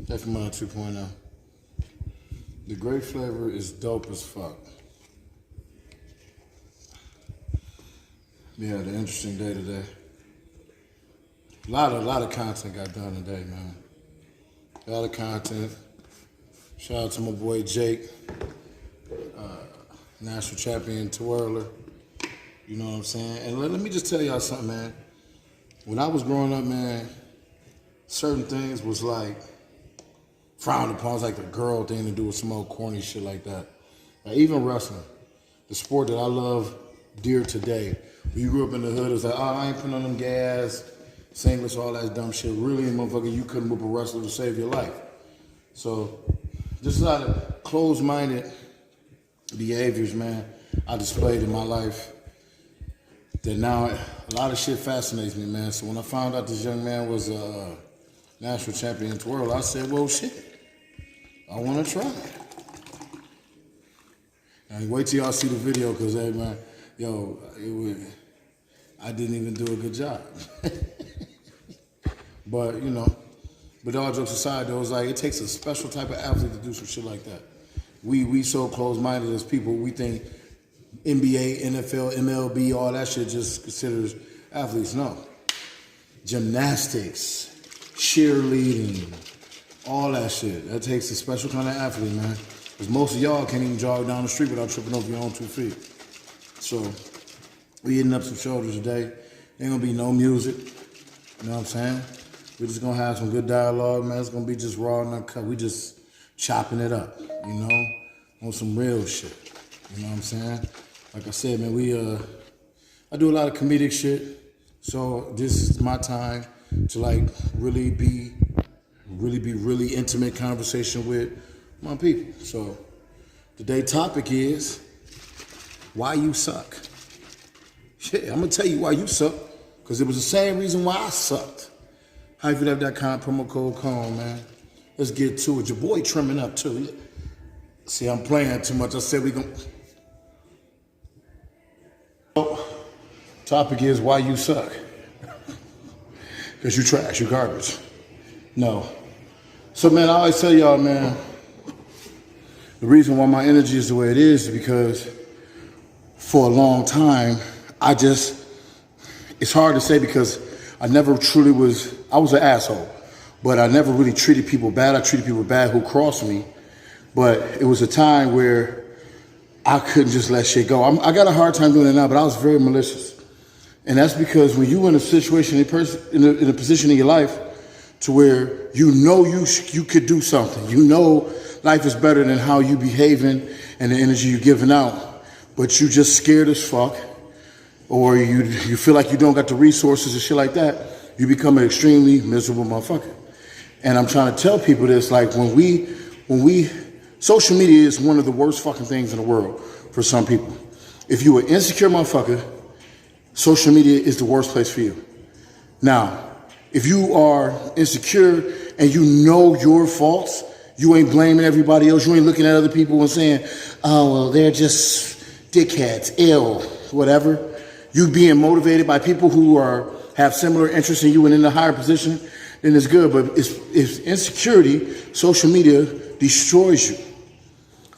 FMI 2.0. The grape flavor is dope as fuck. We had an interesting day today. A lot of content got done today, man. A lot of content. Shout out to my boy Jake, national champion twirler. You know what I'm saying? And let me just tell y'all something, man. When I was growing up, man, certain things was like frowned upon. It was like the girl thing to do with some old corny shit like that. Like even wrestling, the sport that I love dear today. When you grew up in the hood, it was like, oh, I ain't putting on them gas, singlets, all that dumb shit. Really, motherfucker, you couldn't whip a wrestler to save your life. So, just a lot of closed-minded behaviors, man, I displayed in my life that now a lot of shit fascinates me, man. So when I found out this young man was a national champion in the world, I said, well, shit, I want to try. And wait till y'all see the video, because, hey, man, yo, I didn't even do a good job. But, you know, but all jokes aside, though, it was like it takes a special type of athlete to do some shit like that. We so close-minded as people, we think NBA, NFL, MLB, all that shit just considers athletes. No. Gymnastics, cheerleading, all that shit. That takes a special kind of athlete, man. Because most of y'all can't even jog down the street without tripping over your own 2 feet. So, we hitting up some shoulders today. Ain't gonna be no music. You know what I'm saying? We're just gonna have some good dialogue, man. It's gonna be just raw and uncut. We just chopping it up, you know? On some real shit. You know what I'm saying? Like I said, man, I do a lot of comedic shit. So this is my time to like really be intimate conversation with my people. So today's topic is why you suck. Shit, I'm gonna tell you why you suck, because it was the same reason why I sucked. HyphenF.com, promo code CONE, man. Let's get to it. Your boy trimming up too. See, I'm playing too much. I said we gon'. Topic is why you suck. Because you trash, you garbage. No. So, man, I always tell y'all, man, the reason why my energy is the way it is because for a long time, it's hard to say because I never truly I was an asshole, but I never really treated people bad. I treated people bad who crossed me, but it was a time where I couldn't just let shit go. I got a hard time doing it now, but I was very malicious. And that's because when you're in a situation, in a position in your life to where you know you could do something, you know life is better than how you behaving and the energy you're giving out, but you just scared as fuck, or you feel like you don't got the resources and shit like that, you become an extremely miserable motherfucker. And I'm trying to tell people this, like social media is one of the worst fucking things in the world for some people. If you are an insecure motherfucker, social media is the worst place for you. Now, if you are insecure and you know your faults, you ain't blaming everybody else, you ain't looking at other people and saying, oh, well, they're just dickheads, ill, whatever. You being motivated by people who have similar interests in you and in a higher position, then it's good. But it's insecurity, social media destroys you.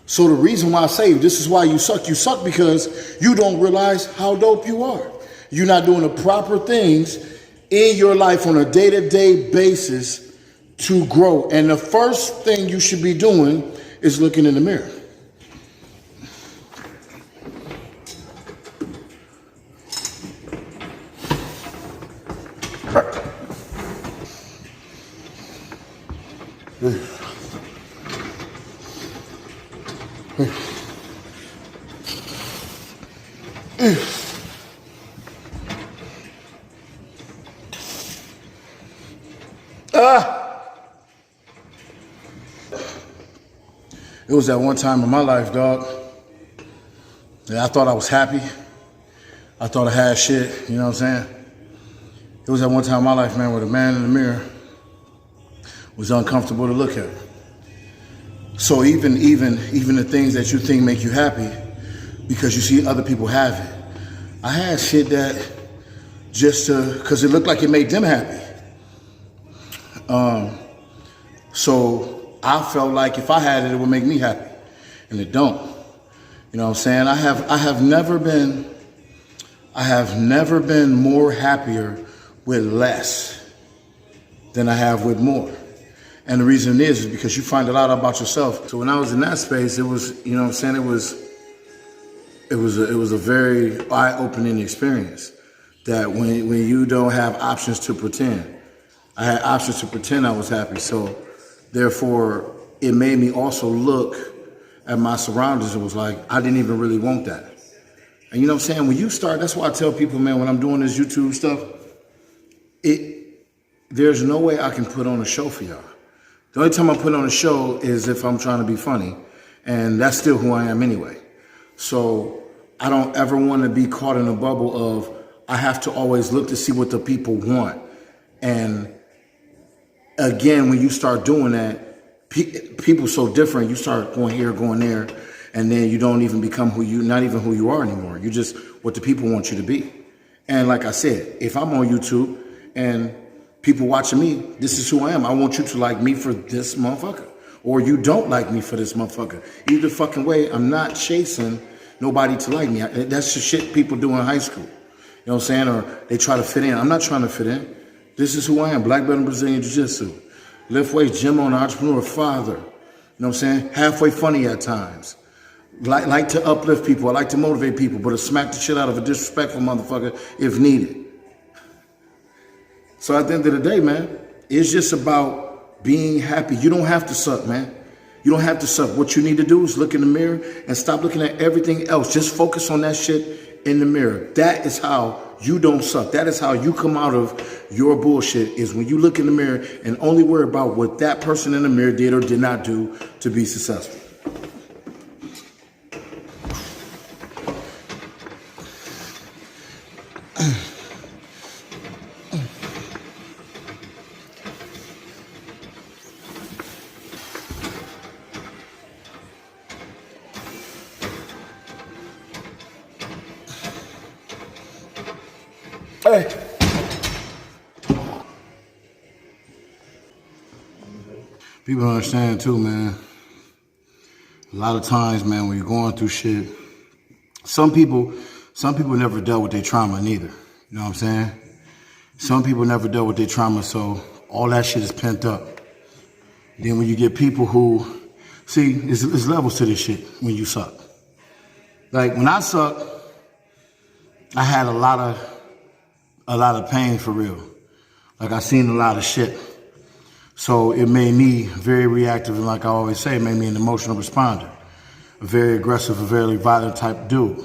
So the reason why I say this is why you suck because you don't realize how dope you are. You're not doing the proper things in your life on a day-to-day basis to grow. And the first thing you should be doing is looking in the mirror. It was that one time in my life, dog, that I thought I was happy. I thought I had shit, you know what I'm saying? It was that one time in my life, man, where the man in the mirror was uncomfortable to look at. So even the things that you think make you happy because you see other people have it. I had shit that just because it looked like it made them happy. So I felt like if I had it, it would make me happy, and it don't. You know what I'm saying? I have never been more happier with less than I have with more. And the reason is because you find a lot about yourself. So when I was in that space, it was, you know what I'm saying, it was a very eye-opening experience. That when you don't have options to pretend. I had options to pretend I was happy. So therefore, it made me also look at my surroundings. It was like, I didn't even really want that. And you know what I'm saying? When you start, that's why I tell people, man, when I'm doing this YouTube stuff, there's no way I can put on a show for y'all. The only time I put on a show is if I'm trying to be funny. And that's still who I am anyway. So I don't ever want to be caught in a bubble of, I have to always look to see what the people want. And again, when you start doing that, people so different, you start going here, going there, and then you don't even become not even who you are anymore. You're just what the people want you to be. And like I said, if I'm on YouTube and people watching me, this is who I am. I want you to like me for this motherfucker. Or you don't like me for this motherfucker. Either fucking way, I'm not chasing nobody to like me. That's the shit people do in high school. You know what I'm saying? Or they try to fit in. I'm not trying to fit in. This is who I am. Black belt in Brazilian Jiu-Jitsu. Lift weights, gym owner, entrepreneur, father. You know what I'm saying? Halfway funny at times. Like to uplift people. I like to motivate people, but to smack the shit out of a disrespectful motherfucker if needed. So at the end of the day, man, it's just about being happy. You don't have to suck, man. You don't have to suck. What you need to do is look in the mirror and stop looking at everything else. Just focus on that shit in the mirror. That is how you don't suck. That is how you come out of your bullshit, is when you look in the mirror and only worry about what that person in the mirror did or did not do to be successful. Hey. People don't understand too, man. A lot of times, man, when you're going through shit, some people never dealt with their trauma neither. You know what I'm saying? Some people never dealt with their trauma, so all that shit is pent up. Then when you get people who, see, there's levels to this shit when you suck. Like when I suck, I had a lot of pain for real. Like I seen a lot of shit. So it made me very reactive, and like I always say, it made me an emotional responder. A very aggressive, a very violent type dude.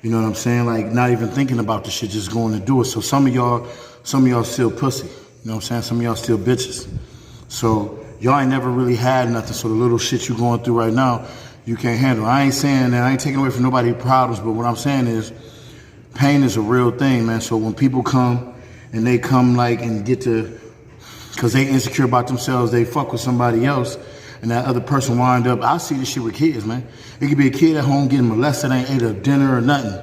You know what I'm saying? Like not even thinking about the shit, just going to do it. So some of y'all still pussy. You know what I'm saying? Some of y'all still bitches. So y'all ain't never really had nothing. So the little shit you going through right now, you can't handle. I ain't saying that, I ain't taking away from nobody's problems, but what I'm saying is, pain is a real thing, man. So when people come and they come like and get to, because they insecure about themselves, they fuck with somebody else, and that other person wind up, I see this shit with kids, man. It could be a kid at home getting molested, ain't ate a dinner or nothing.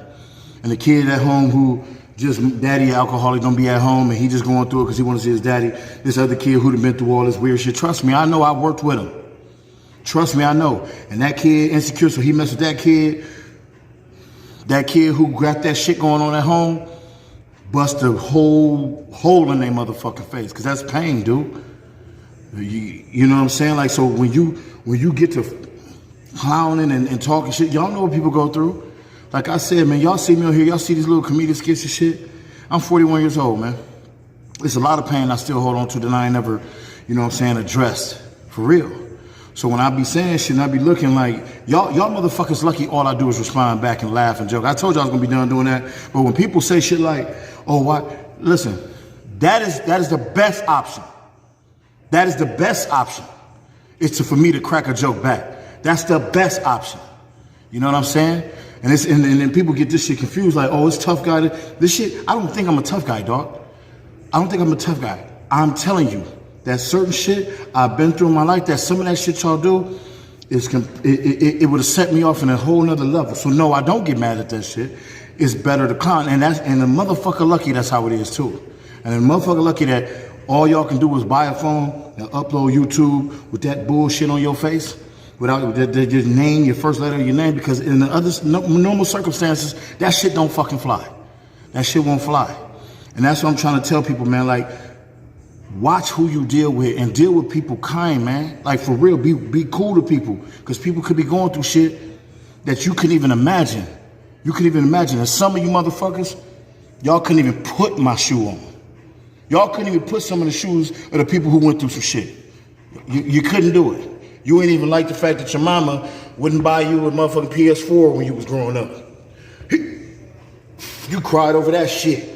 And the kid at home who just, daddy alcoholic, don't be at home, and he just going through it because he want to see his daddy. This other kid who'd have been through all this weird shit. Trust me, I know, I worked with him. Trust me, I know. And that kid insecure, so he messed with that kid. That kid who got that shit going on at home, bust a whole hole in their motherfucking face, because that's pain, dude. You know what I'm saying? Like, so when you get to clowning and talking shit, y'all know what people go through. Like I said, man, y'all see me on here, y'all see these little comedic skits and shit. I'm 41 years old, man. It's a lot of pain I still hold on to that I ain't never, you know what I'm saying, addressed. For real. So when I be saying shit and I be looking like, y'all motherfuckers lucky all I do is respond back and laugh and joke. I told you I was gonna be done doing that. But when people say shit like, oh, what? Listen, that is the best option. That is the best option. It's for me to crack a joke back. That's the best option. You know what I'm saying? And then people get this shit confused, like, oh, it's tough guy. This shit, I don't think I'm a tough guy, dog. I don't think I'm a tough guy. I'm telling you, that certain shit I've been through in my life, that some of that shit y'all do, it would have set me off in a whole nother level. So no, I don't get mad at that shit. It's better to clown. And the motherfucker lucky that's how it is too. And the motherfucker lucky that all y'all can do is buy a phone and upload YouTube with that bullshit on your face, without just name, your first letter of your name, because in the other normal circumstances, that shit don't fucking fly. That shit won't fly. And that's what I'm trying to tell people, man. Like, watch who you deal with and deal with people kind, man. Like, for real, be cool to people, because people could be going through shit that you couldn't even imagine. You couldn't even imagine. And some of you motherfuckers, y'all couldn't even put my shoe on. Y'all couldn't even put some of the shoes of the people who went through some shit. You couldn't do it. You ain't even like the fact that your mama wouldn't buy you a motherfucking PS4 when you was growing up. You cried over that shit.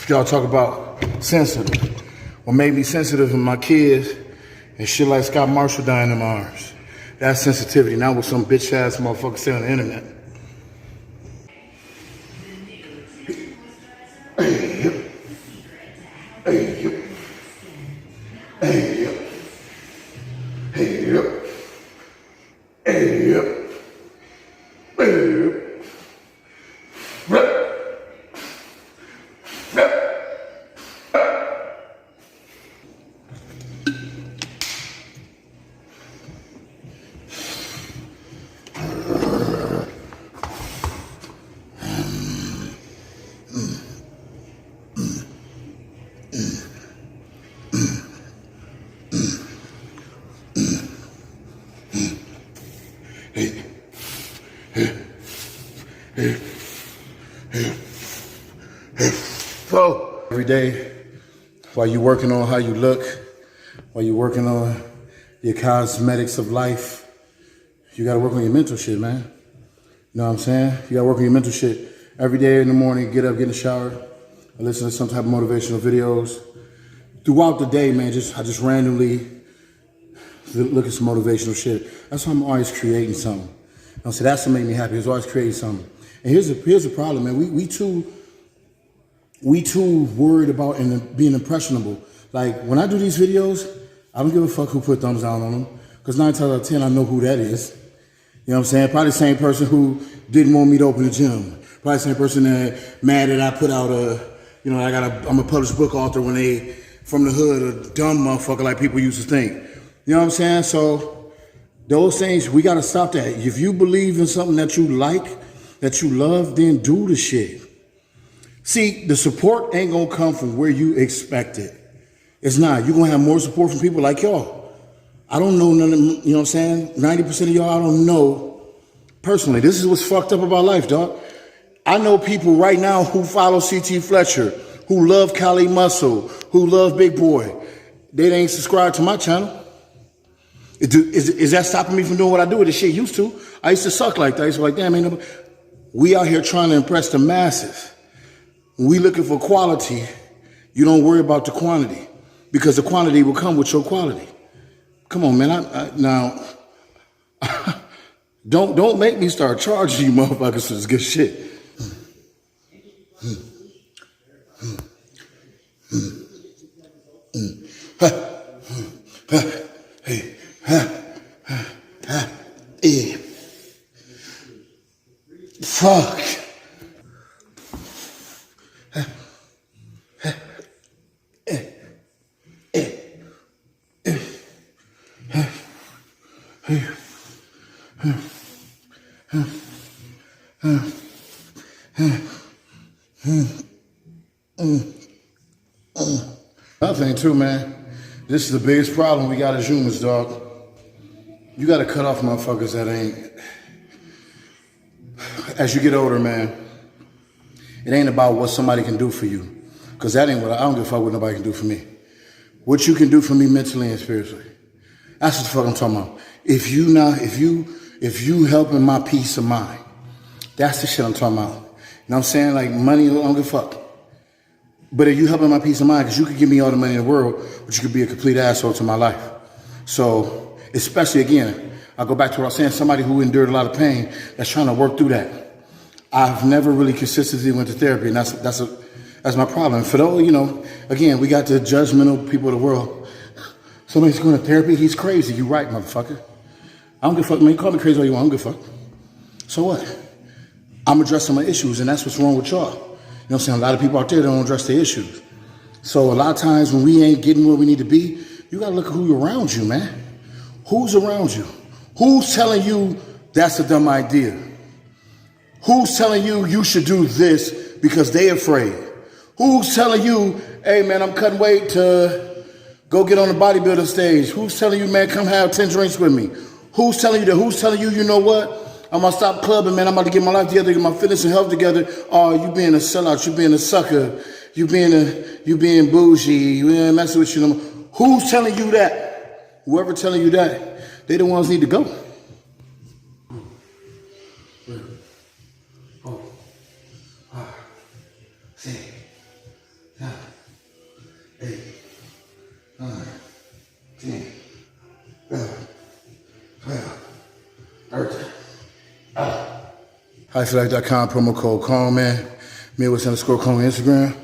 Y'all talk about sensitive. What made me sensitive in my kids and shit like Scott Marshall dying in my arms. That's sensitivity, not what some bitch ass motherfucker say on the internet. So, every day, while you're working on how you look, while you're working on your cosmetics of life, you gotta work on your mental shit, man. You know what I'm saying? You gotta work on your mental shit. Every day in the morning, get up, get in the shower, I listen to some type of motivational videos. Throughout the day, man, I just randomly look at some motivational shit. That's why I'm always creating something. You know, so that's what made me happy. It's always creating something. And here's the problem, man. We too worried about being impressionable. Like, when I do these videos, I don't give a fuck who put thumbs down on them, because 9 times out of 10, I know who that is. You know what I'm saying? Probably the same person who didn't want me to open the gym. Probably the same person that mad that I put out I'm a published book author when they from the hood, a dumb motherfucker like people used to think. You know what I'm saying? So those things, we gotta stop that. If you believe in something that you like, that you love, then do the shit. See, the support ain't gonna come from where you expect it. It's not. You're gonna have more support from people like y'all. I don't know none of them, you know what I'm saying? 90% of y'all I don't know personally. This is what's fucked up about life, dog. I know people right now who follow CT Fletcher, who love Cali Muscle, who love Big Boy. They ain't subscribed to my channel. Is that stopping me from doing what I do? The shit used to. I used to suck like that. I used to be like, damn, ain't nobody. We out here trying to impress the masses. When we looking for quality, you don't worry about the quantity, because the quantity will come with your quality. Come on, man. Now, don't make me start charging you motherfuckers for this good shit. Fuck. Another thing too, man, this is the biggest problem we got as humans, dog. You gotta cut off motherfuckers that ain't. As you get older, man, it ain't about what somebody can do for you, because that ain't what I don't give a fuck what nobody can do for me. What you can do for me mentally and spiritually. That's what the fuck I'm talking about. If you helping my peace of mind, that's the shit I'm talking about. You know what I'm saying? Like, money, I don't give a fuck. But if you helping my peace of mind, because you could give me all the money in the world, but you could be a complete asshole to my life. So, especially again, I go back to what I was saying, somebody who endured a lot of pain, that's trying to work through that. I've never really consistently went to therapy, and that's That's my problem. For those, you know, again, we got the judgmental people of the world. Somebody's going to therapy, he's crazy. You right, motherfucker. I don't give a fuck, man. You call me crazy all you want, I don't give a fuck. So what? I'm addressing my issues, and that's what's wrong with y'all. You know what I'm saying? A lot of people out there don't address their issues. So a lot of times when we ain't getting where we need to be, you got to look at who's around you, man. Who's around you? Who's telling you that's a dumb idea? Who's telling you you should do this because they afraid? Who's telling you, hey, man, I'm cutting weight to go get on the bodybuilder stage? Who's telling you, man, come have 10 drinks with me? Who's telling you that? Who's telling you, you know what? I'm going to stop clubbing, man. I'm about to get my life together, get my fitness and health together. Oh, you being a sellout. You being a sucker. You being bougie. You ain't messing with you no more. Who's telling you that? Whoever telling you that, they the ones need to go. 4, 5, 6, 7, 8, 9, 10, 11, 12, 13. Highselect.com, promo code CALM, man. Midwest_CALM on Instagram.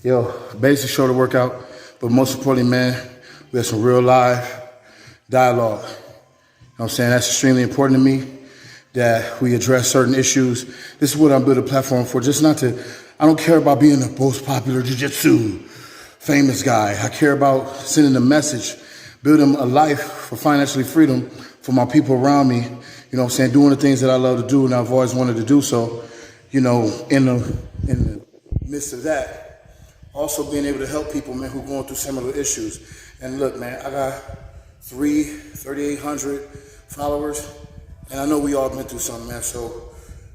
Yo, basic shoulder workout, but most importantly, man, we have some real live dialogue. You know what I'm saying? That's extremely important to me, that we address certain issues. This is what I'm building a platform for, just not to, I don't care about being the most popular jiu-jitsu famous guy. I care about sending a message, building a life for financial freedom for my people around me. You know what I'm saying? Doing the things that I love to do, and I've always wanted to do so. You know, in the midst of that, also being able to help people, man, who are going through similar issues. And look, man, I got 3,800 followers, and I know we all been through something, man. So,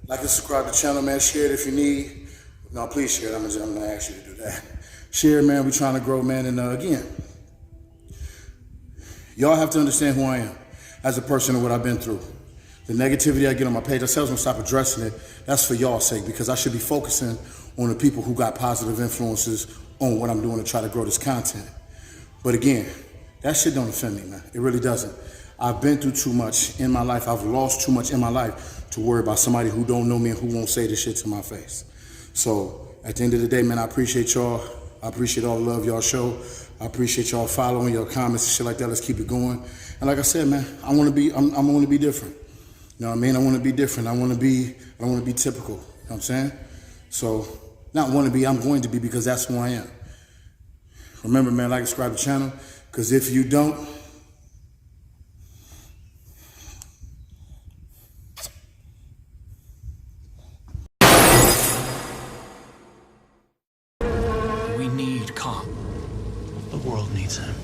like and subscribe to the channel, man. Share it if you need. No, please share it. I'm gonna ask you to do that. Share it, man. We're trying to grow, man. And again, y'all have to understand who I am as a person and what I've been through. The negativity I get on my page, I said I was gonna stop addressing it. That's for y'all's sake, because I should be focusing on the people who got positive influences on what I'm doing to try to grow this content. But again, that shit don't offend me, man. It really doesn't. I've been through too much in my life. I've lost too much in my life to worry about somebody who don't know me and who won't say this shit to my face. So at the end of the day, man, I appreciate y'all. I appreciate all the love y'all show. I appreciate y'all following, your comments and shit like that. Let's keep it going. And like I said, man, I want to be different. You know what I mean? I want to be different. I don't want to be typical. You know what I'm saying? So, not want to be, I'm going to be, because that's who I am. Remember, man, like and subscribe to the channel, because if you don't, we need calm. The world needs him.